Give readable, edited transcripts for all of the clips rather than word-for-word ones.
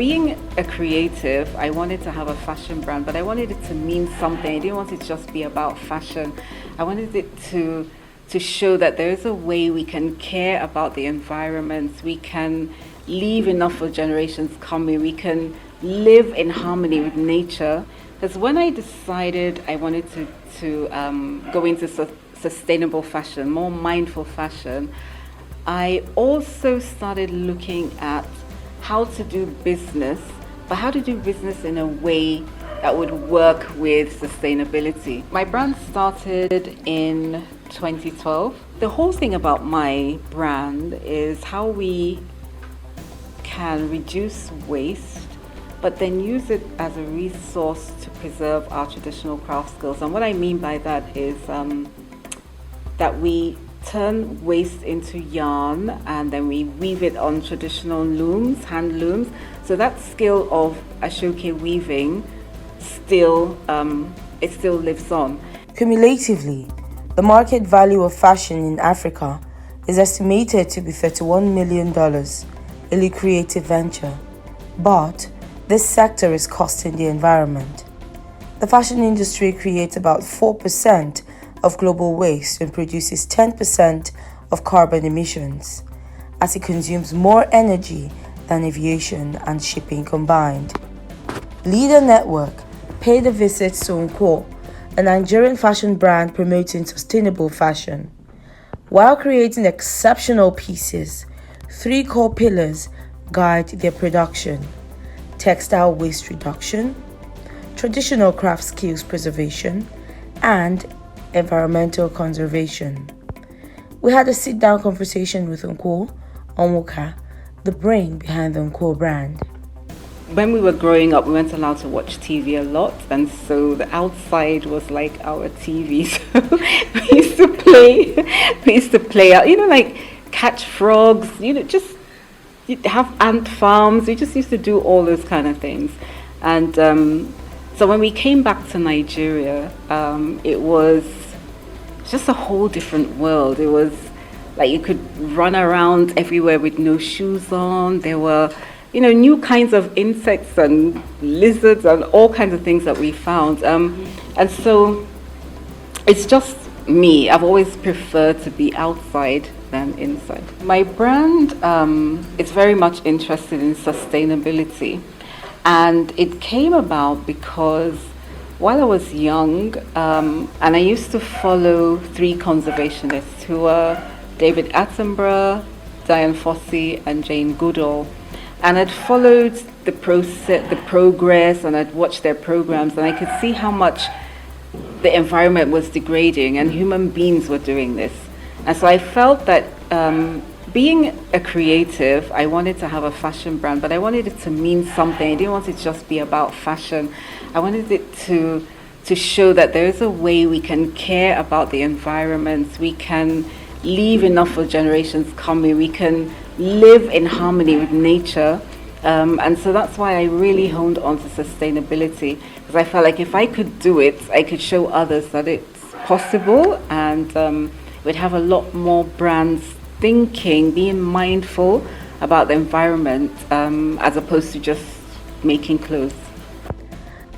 being a creative, I wanted to have a fashion brand, but I wanted it to mean something. I didn't want it to just be about fashion. I wanted it to show that there is a way we can care about the environment, we can leave enough for generations coming, we can live in harmony with nature. Because when I decided I wanted to go into sustainable fashion, more mindful fashion, I also started looking at how to do business, but how to do business in a way that would work with sustainability. My brand started in 2012. The whole thing about my brand is how we can reduce waste, but then use it as a resource to preserve our traditional craft skills. And what I mean by that is that we turn waste into yarn and then we weave it on traditional looms, hand looms. So that skill of Ashoke weaving still lives on. Cumulatively, the market value of fashion in Africa is estimated to be $31 million, a lucrative venture. But this sector is costing the environment. The fashion industry creates about 4% of global waste and produces 10% of carbon emissions, as it consumes more energy than aviation and shipping combined. Lida Network paid a visit to NKWO, a Nigerian fashion brand promoting sustainable fashion. While creating exceptional pieces, 3 core pillars guide their production: textile waste reduction, traditional craft skills preservation, and environmental conservation. We had a sit-down conversation with NKWO, ONWUKA, the brain behind the NKWO brand. When we were growing up, we weren't allowed to watch TV a lot, and so the outside was like our TV. So we used to play out, like catch frogs, just have ant farms. We just used to do all those kind of things. And so when we came back to Nigeria, it was just a whole different world. It was like you could run around everywhere with no shoes on. There were, new kinds of insects and lizards and all kinds of things that we found. And so it's just me. I've always preferred to be outside than inside. My brand is very much interested in sustainability. And it came about because while I was young, and I used to follow 3 conservationists who were David Attenborough, Diane Fossey, and Jane Goodall. And I'd followed the progress, and I'd watched their programs, and I could see how much the environment was degrading, and human beings were doing this. And so I felt that being a creative, I wanted to have a fashion brand, but I wanted it to mean something. I didn't want it to just be about fashion. I wanted it to show that there is a way we can care about the environment, we can leave enough for generations coming, we can live in harmony with nature. And so that's why I really honed on to sustainability, because I felt like if I could do it, I could show others that it's possible, and we'd have a lot more brands thinking, being mindful about the environment, as opposed to just making clothes.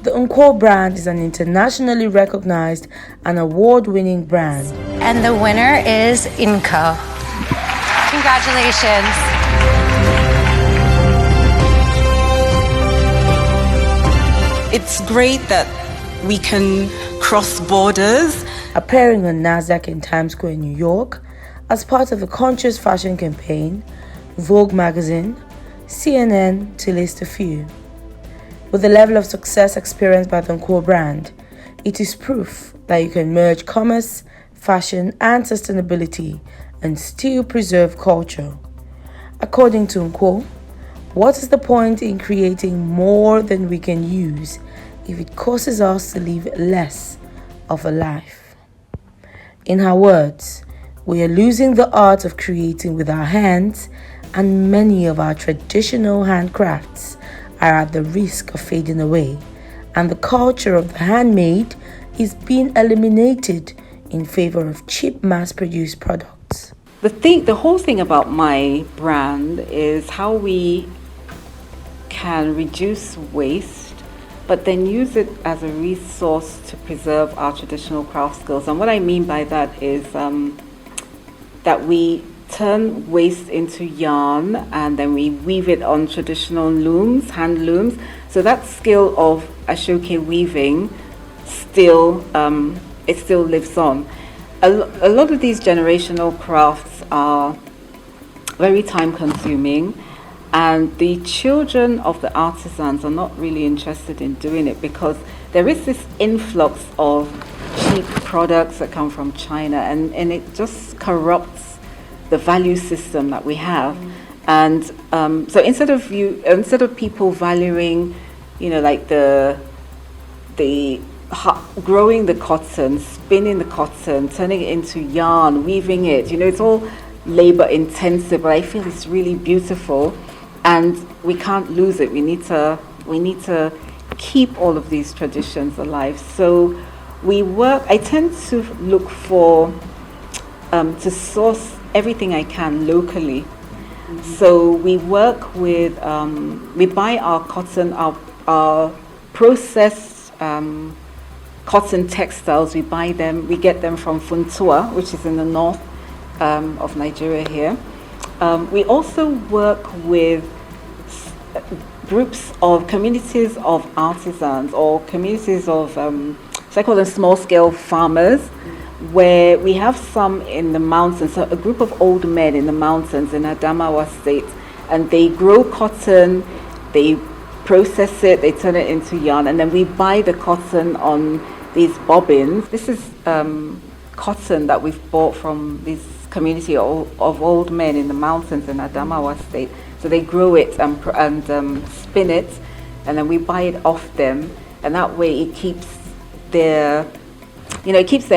The NKWO brand is an internationally recognized and award-winning brand. And the winner is NKWO. Congratulations. It's great that we can cross borders. Appearing on NASDAQ in Times Square, New York, as part of a conscious fashion campaign, Vogue magazine, CNN, to list a few. With the level of success experienced by the NKWO brand, it is proof that you can merge commerce, fashion, and sustainability and still preserve culture. According to NKWO, what is the point in creating more than we can use if it causes us to live less of a life? In her words, we are losing the art of creating with our hands, and many of our traditional handcrafts are at the risk of fading away, and the culture of the handmade is being eliminated in favor of cheap mass-produced products. The whole thing about my brand is how we can reduce waste, but then use it as a resource to preserve our traditional craft skills. And what I mean by that is that we turn waste into yarn and then we weave it on traditional looms, hand looms. So that skill of Ashoke weaving still lives on. A lot of these generational crafts are very time consuming, and the children of the artisans are not really interested in doing it because there is this influx of cheap products that come from China, and it just corrupts the value system that we have. And so instead of people valuing, like the growing the cotton, spinning the cotton, turning it into yarn, weaving it, it's all labor intensive, but I feel it's really beautiful, and we can't lose it. We need to keep all of these traditions alive. So I tend to look for to source everything I can locally. So we work with we buy our cotton, our processed cotton textiles. We get them from Funtua, which is in the north of Nigeria here. We also work with communities of artisans, or communities of, so I call them small-scale farmers, where we have some in the mountains, so a group of old men in the mountains in Adamawa State, and they grow cotton, they process it, they turn it into yarn, and then we buy the cotton on these bobbins. This is cotton that we've bought from this community of old men in the mountains in Adamawa State. So they grow it and spin it, and then we buy it off them, and that way it keeps their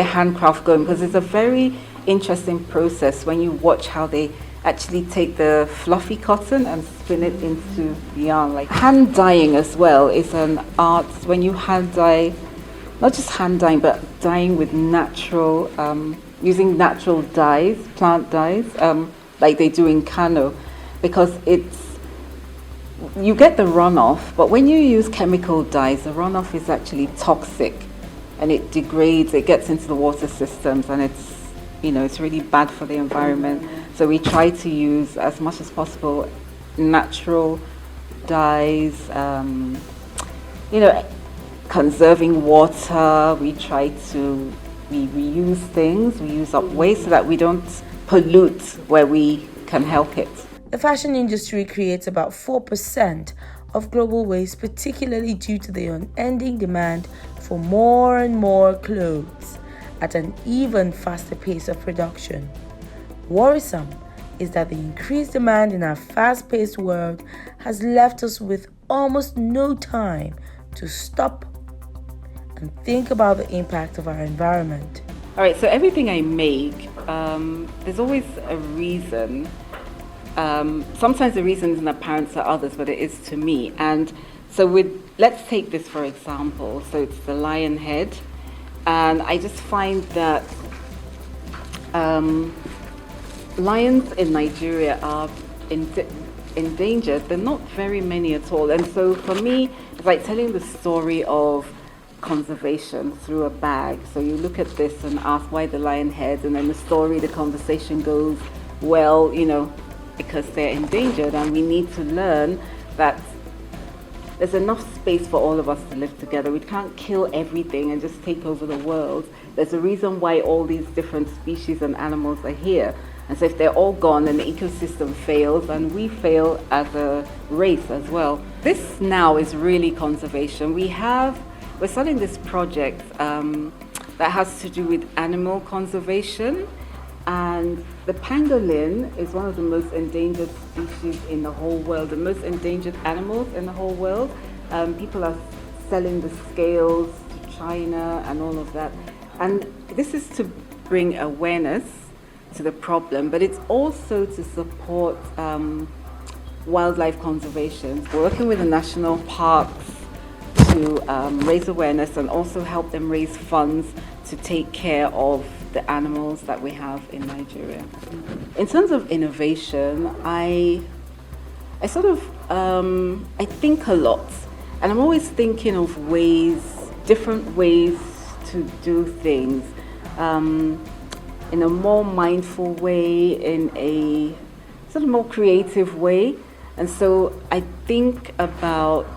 handcraft going, because it's a very interesting process when you watch how they actually take the fluffy cotton and spin it into yarn. Like hand dyeing as well is an art. When you hand dye, not just hand dyeing, but dyeing with natural, using natural dyes, plant dyes, like they do in Kano, because you get the runoff, but when you use chemical dyes, the runoff is actually toxic, and it degrades, it gets into the water systems, and it's really bad for the environment. So we try to use as much as possible natural dyes, conserving water. We reuse things, we use up waste so that we don't pollute where we can help it. The fashion industry creates about 4% of global waste, particularly due to the unending demand for more and more clothes at an even faster pace of production. Worrisome is that the increased demand in our fast-paced world has left us with almost no time to stop and think about the impact of our environment. All right, so everything I make, there's always a reason. Sometimes the reason isn't apparent to others, but it is to me. And so let's take this for example. So it's the lion head, and I just find that lions in Nigeria are endangered. They're not very many at all. And so for me, it's like telling the story of conservation through a bag. So you look at this and ask why the lion head, and then the conversation goes, well, because they're endangered, and we need to learn that there's enough space for all of us to live together. We can't kill everything and just take over the world. There's a reason why all these different species and animals are here. And so if they're all gone, then the ecosystem fails, and we fail as a race as well. This now is really conservation. We're starting this project that has to do with animal conservation. And the pangolin is one of the most endangered species in the whole world, the most endangered animals in the whole world. People are selling the scales to China and all of that. And this is to bring awareness to the problem, but it's also to support wildlife conservation. We're working with the national parks to raise awareness and also help them raise funds to take care of the animals that we have in Nigeria. In terms of innovation, I I sort of, I think a lot. And I'm always thinking of different ways to do things in a more mindful way, in a sort of more creative way. And so I think about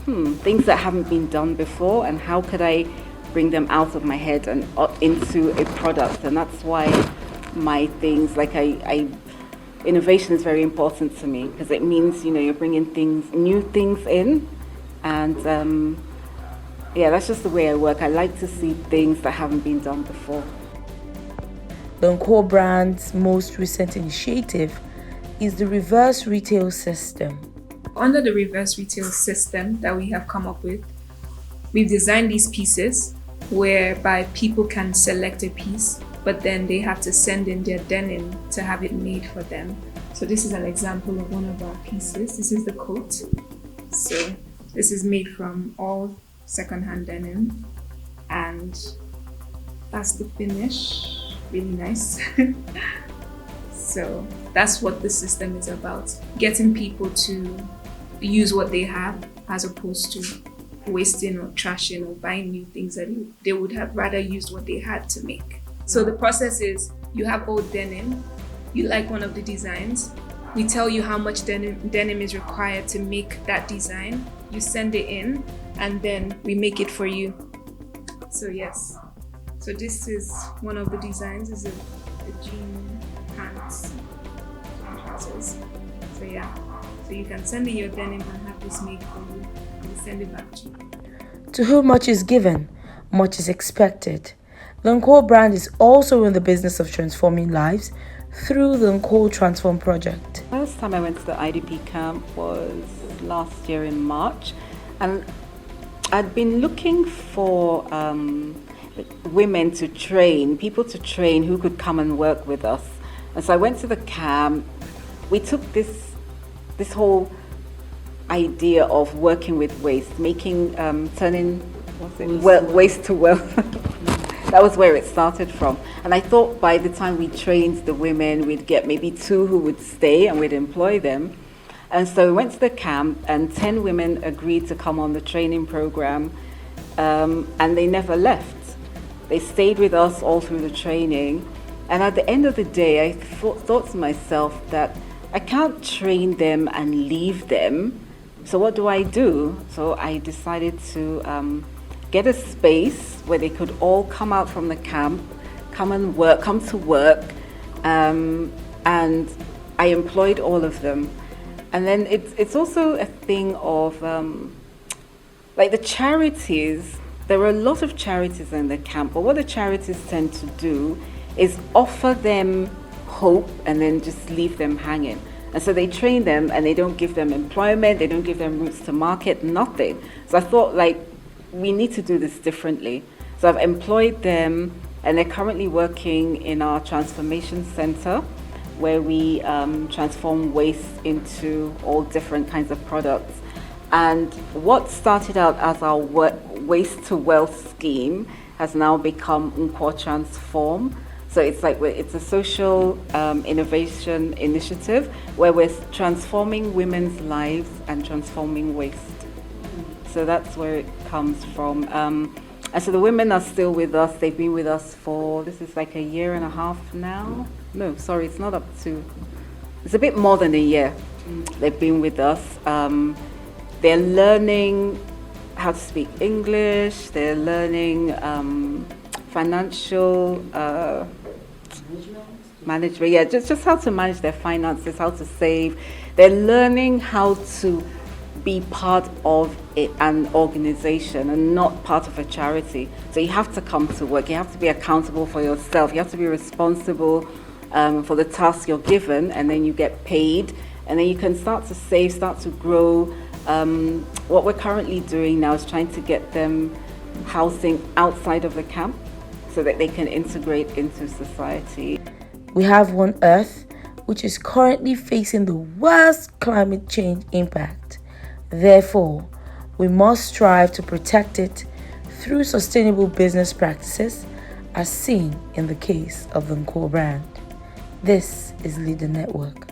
things that haven't been done before and how could I bring them out of my head and into a product. And that's why my things, like innovation is very important to me, because it means, you're bringing new things in. And that's just the way I work. I like to see things that haven't been done before. The NKWO brand's most recent initiative is the reverse retail system. Under the reverse retail system that we have come up with, we've designed these pieces whereby people can select a piece, but then they have to send in their denim to have it made for them. So this is an example of one of our pieces. This is the coat. So this is made from all secondhand denim, and that's the finish. Really nice. So that's what the system is about, getting people to use what they have as opposed to wasting or trashing or buying new things that they would have rather used what they had to make. So the process is, you have old denim, you like one of the designs, we tell you how much denim is required to make that design, you send it in, and then we make it for you. So yes, so this is one of the designs, is a jean pants. So yeah, so you can send in your denim and have this made for you, and we send it back to you. To whom much is given, much is expected. The NKWO brand is also in the business of transforming lives through the NKWO Transform project. First time I went to the IDP camp was last year in March, and I'd been looking for women to train, people to train who could come and work with us. And so I went to the camp. We took this whole idea of working with waste, turning waste to wealth. That was where it started from. And I thought by the time we trained the women, we'd get maybe 2 who would stay and we'd employ them. And so we went to the camp, and 10 women agreed to come on the training program, and they never left. They stayed with us all through the training. And at the end of the day, I thought to myself that I can't train them and leave them. So what do I do? So I decided to get a space where they could all come out from the camp, come to work, and I employed all of them. And then it's also a thing of like the charities. There are a lot of charities in the camp, but what the charities tend to do is offer them hope and then just leave them hanging. And so they train them and they don't give them employment, they don't give them routes to market, nothing. So I thought, we need to do this differently. So I've employed them, and they're currently working in our transformation center, where we transform waste into all different kinds of products. And what started out as our waste to wealth scheme has now become NKWO Transform. So it's a social innovation initiative where we're transforming women's lives and transforming waste. So that's where it comes from. And so the women are still with us. They've been with us for, this is like a year and a half now. No, sorry, it's not up to, it's a bit more than a year. They've been with us. They're learning how to speak English. They're learning financial management. Yeah, just how to manage their finances, how to save. They're learning how to be part of an organization and not part of a charity. So you have to come to work. You have to be accountable for yourself. You have to be responsible for the task you're given, and then you get paid, and then you can start to save, start to grow. What we're currently doing now is trying to get them housing outside of the camp so that they can integrate into society. We have one Earth, which is currently facing the worst climate change impact. Therefore, we must strive to protect it through sustainable business practices, as seen in the case of the NKWO brand. This is Lida Network.